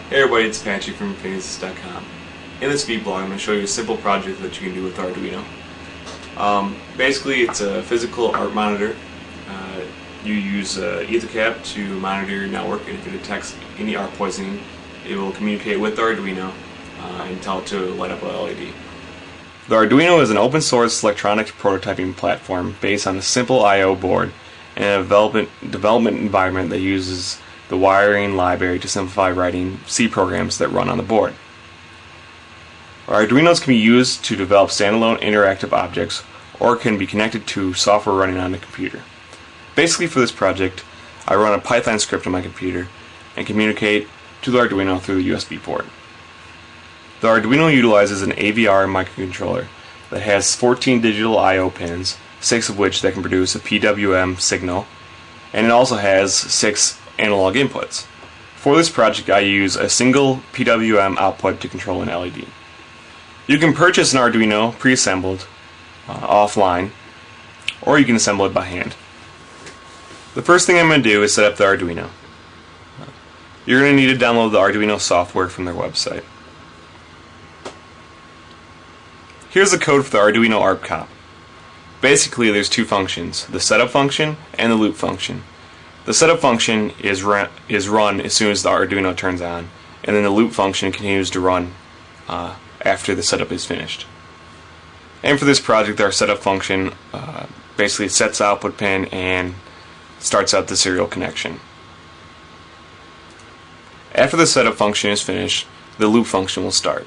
Hey everybody, it's Patrick from Phoenix.com. In this Vblog, I'm going to show you a simple project that you can do with Arduino. Basically, it's a physical art monitor. You use EtherCap to monitor your network, and if it detects any art poisoning, it will communicate with the Arduino and tell it to light up a LED. The Arduino is an open source electronics prototyping platform based on a simple I/O board and a development environment that uses the wiring library to simplify writing C programs that run on the board. Our Arduinos can be used to develop standalone interactive objects or can be connected to software running on the computer. Basically, for this project, I run a Python script on my computer and communicate to the Arduino through the USB port. The Arduino utilizes an AVR microcontroller that has 14 digital I/O pins, 6 of which that can produce a PWM signal, and it also has 6 analog inputs. For this project, I use a single PWM output to control an LED. You can purchase an Arduino pre-assembled offline, or you can assemble it by hand. The first thing I'm going to do is set up the Arduino. You're going to need to download the Arduino software from their website. Here's the code for the Arduino Arp Cop. Basically, there's two functions, the setup function and the loop function. The setup function is run as soon as the Arduino turns on, and then the loop function continues to run after the setup is finished. And for this project, our setup function basically sets the output pin and starts out the serial connection. After the setup function is finished, the loop function will start.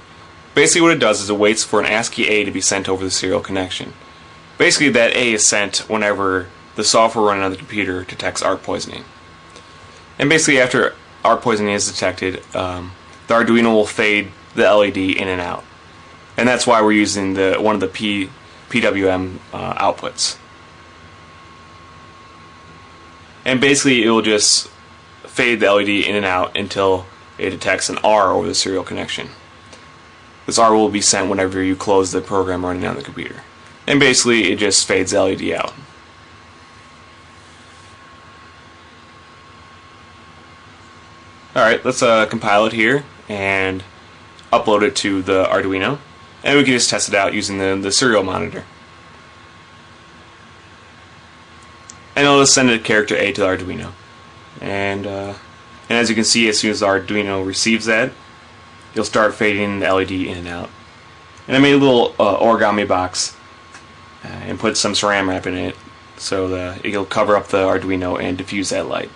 Basically what it does is it waits for an ASCII A to be sent over the serial connection. Basically that A is sent whenever the software running on the computer detects art poisoning. And basically after art poisoning is detected, the Arduino will fade the LED in and out. And that's why we're using one of the PWM outputs. And basically it will just fade the LED in and out until it detects an R over the serial connection. This R will be sent whenever you close the program running on the computer. And basically it just fades the LED out. Alright, let's compile it here and upload it to the Arduino, and we can just test it out using the serial monitor. And I'll just send a character A to the Arduino. And as you can see, as soon as the Arduino receives that, you'll start fading the LED in and out. And I made a little origami box and put some saran wrap in it so that it'll cover up the Arduino and diffuse that light.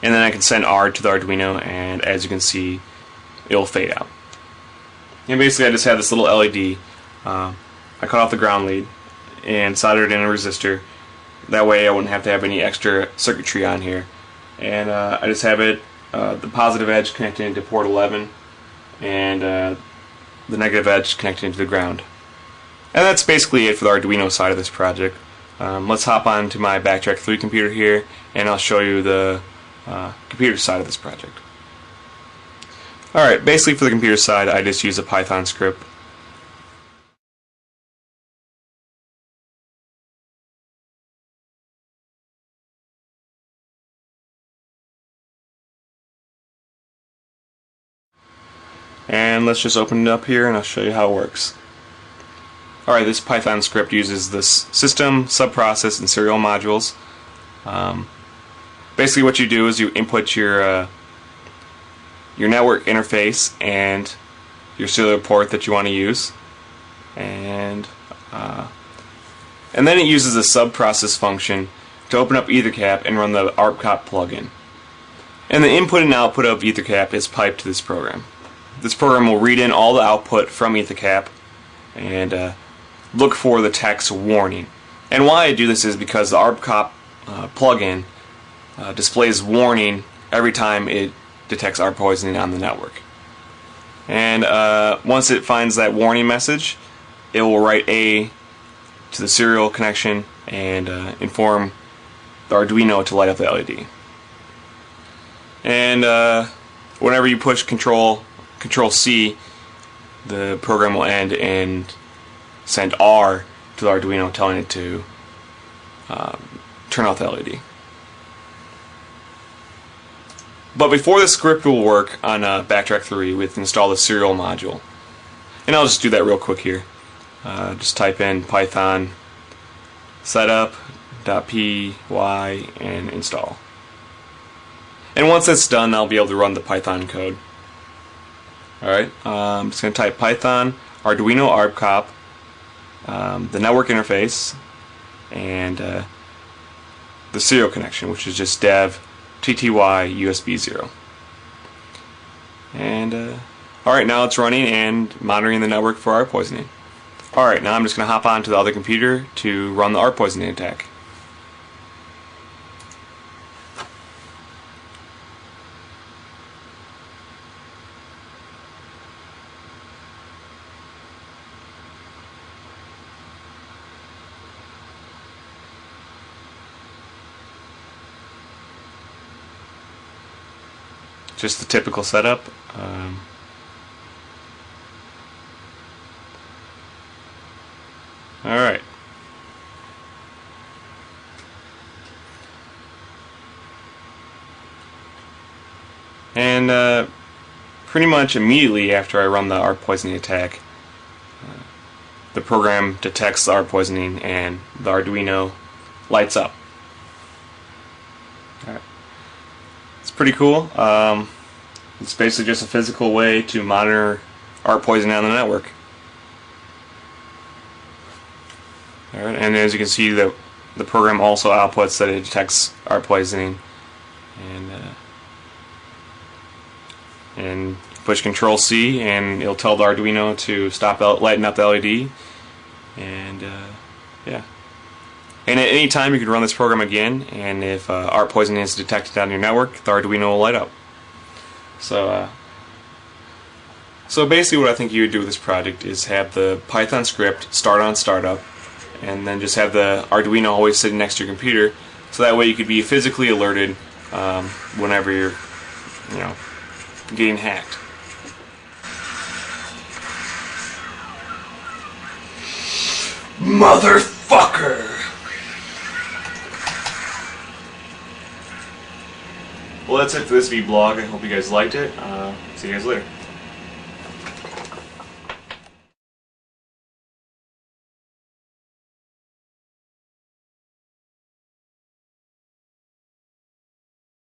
And then I can send R to the Arduino, and as you can see, it'll fade out. And basically I just have this little LED. I cut off the ground lead and soldered in a resistor. That way I wouldn't have to have any extra circuitry on here. And I just have it, the positive edge connected into port 11 and the negative edge connected into the ground. And that's basically it for the Arduino side of this project. Let's hop on to my Backtrack 3 computer here, and I'll show you the computer side of this project. Alright, basically for the computer side I just use a Python script. And let's just open it up here and I'll show you how it works. Alright, this Python script uses this system, subprocess, and serial modules. Basically what you do is you input your network interface and your serial port that you want to use, and then it uses a subprocess function to open up EtherCap and run the Arp Cop plugin. And the input and output of EtherCap is piped to this program. This program will read in all the output from EtherCap and look for the text warning. And why I do this is because the Arp Cop plugin displays warning every time it detects art poisoning on the network. And once it finds that warning message, it will write A to the serial connection and inform the Arduino to light up the LED. And whenever you push Control C, the program will end and send R to the Arduino, telling it to turn off the LED. But before the script will work on Backtrack 3, we have to install the serial module. And I'll just do that real quick here. Just type in Python setup.py and install. And once that's done, I'll be able to run the Python code. Alright, I'm just going to type Python Arduino Arp Cop, the network interface, and the serial connection, which is just dev TTY USB 0. And alright, now it's running and monitoring the network for ARP poisoning. Alright, now I'm just going to hop onto the other computer to run the ARP poisoning attack. Just the typical setup. Alright. And pretty much immediately after I run the ARP poisoning attack, the program detects the ARP poisoning and the Arduino lights up. Alright. It's pretty cool. It's basically just a physical way to monitor ARP poisoning on the network. Alright, and as you can see, the program also outputs that it detects ARP poisoning, and push Control C and it'll tell the Arduino to stop lighting up the LED, and yeah. And at any time you can run this program again, and if ARP poisoning is detected on your network, the Arduino will light up. So basically what I think you would do with this project is have the Python script start on startup, and then just have the Arduino always sitting next to your computer, so that way you could be physically alerted whenever you're, getting hacked. Motherfucker! Well, that's it for this Vblog. I hope you guys liked it. See you guys later.